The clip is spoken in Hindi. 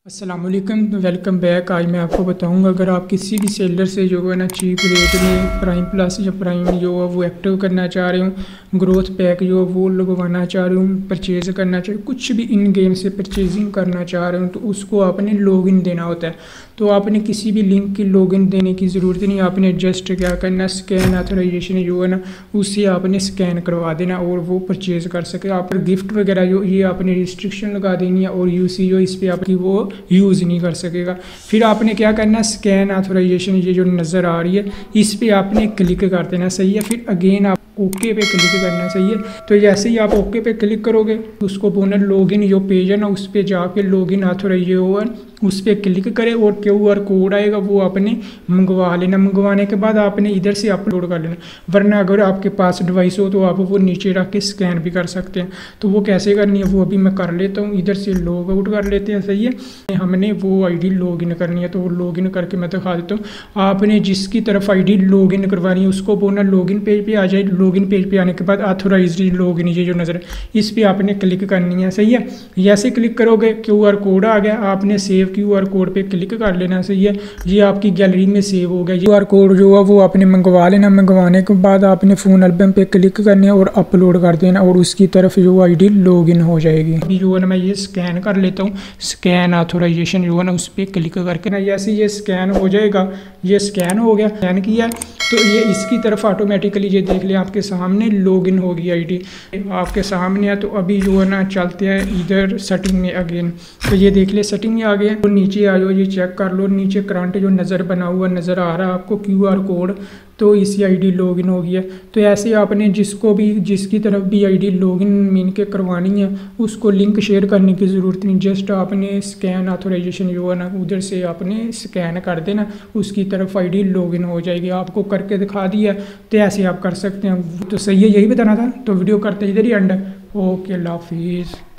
अस्सलामुअलैकुम, वेलकम बैक। आज मैं आपको बताऊंगा अगर आप किसी भी सेलर से जो है ना चीप रेट में प्राइम प्लस या प्राइम जो है वो एक्टिव करना चाह रहे हो, ग्रोथ पैक जो है वो लगवाना चाह रहे हो, परचेज़ करना चाह रहे हो, कुछ भी इन गेम से परचेजिंग करना चाह रहे हो तो उसको आपने लॉगिन देना होता है। तो आपने किसी भी लिंक की लॉगिन देने की ज़रूरत नहीं, आपने जस्ट क्या करना, स्कैन ऑथराइजेशन जो है ना उससे आपने स्कैन करवा देना और वो परचेज़ कर सके। आप गिफ्ट वगैरह जो ये आपने रिस्ट्रिक्शन लगा देनी है और यूसी जो इस पर आपकी वो यूज़ नहीं कर सकेगा। फिर आपने क्या करना है, स्कैन ऑथराइजेशन ये जो नज़र आ रही है इस पर आपने क्लिक कर देना, सही है। फिर अगेन आप ओके पे क्लिक करना, सही है। तो जैसे ही आप ओके पे क्लिक करोगे उसको बोलना लॉगिन जो पेज है ना उस पर जाके लॉगिन ऑथराइजेशन उस पर क्लिक करें और QR कोड आएगा वो आपने मंगवा लेना। मंगवाने के बाद आपने इधर से अपलोड कर लेना, वरना अगर आपके पास डिवाइस हो तो आप वो नीचे रख के स्कैन भी कर सकते हैं। तो वो कैसे करनी है वो अभी मैं कर लेता हूँ। इधर से लॉग आउट कर लेते हैं, सही है। हमने वो ID लॉगिन करनी है तो वो लॉगिन करके मैं दिखा देता हूँ। आपने जिसकी तरफ ID लॉगिन करवानी है उसको बोलना लॉगिन पेज पे आ जाए। लॉगिन पेज पे आने के बाद ऑथोराइज्ड लॉगिन ये जो नज़र है इस पर आपने क्लिक करनी है, सही है। जैसे क्लिक करोगे QR कोड आ गया, आपने सेव QR कोड पे क्लिक कर लेना, सही है। ये आपकी गैलरी में सेव हो गया। QR कोड जो है वो आपने मंगवा लेना। मंगवाने के बाद आपने फ़ोन एल्बम पे क्लिक करना है और अपलोड कर देना और उसकी तरफ जो ID लॉगिन हो जाएगी। अभी जो है ना मैं ये स्कैन कर लेता हूँ, स्कैन ऑथोराइजेशन जो है ना उस पर क्लिक करके ना जैसे ये स्कैन हो जाएगा, ये स्कैन हो गया, स्कैन किया तो ये इसकी तरफ ऑटोमेटिकली ये देख लें आपके सामने लॉगिन होगी ID आपके सामने है। तो अभी जो है ना चलते हैं इधर सेटिंग में अगेन, तो ये देख ले सेटिंग में आ गया। तो नीचे आ जाओ, ये चेक कर लो, नीचे करंट जो नज़र बना हुआ नज़र आ रहा है आपको QR कोड, तो इसी ID लॉगिन हो गया। तो ऐसे आपने जिसको भी जिसकी तरफ भी ID लॉगिन मीन के करवानी है उसको लिंक शेयर करने की ज़रूरत नहीं, जस्ट आपने स्कैन ऑथराइजेशन जो है ना उधर से आपने स्कैन कर देना, उसकी तरफ ID लॉगिन हो जाएगी। आपको करके दिखा दिया, तो ऐसे आप कर सकते हैं। तो सही है, यही बताना था। तो वीडियो करते इधर ही एंड। ओके, अल्लाह हाफिज़।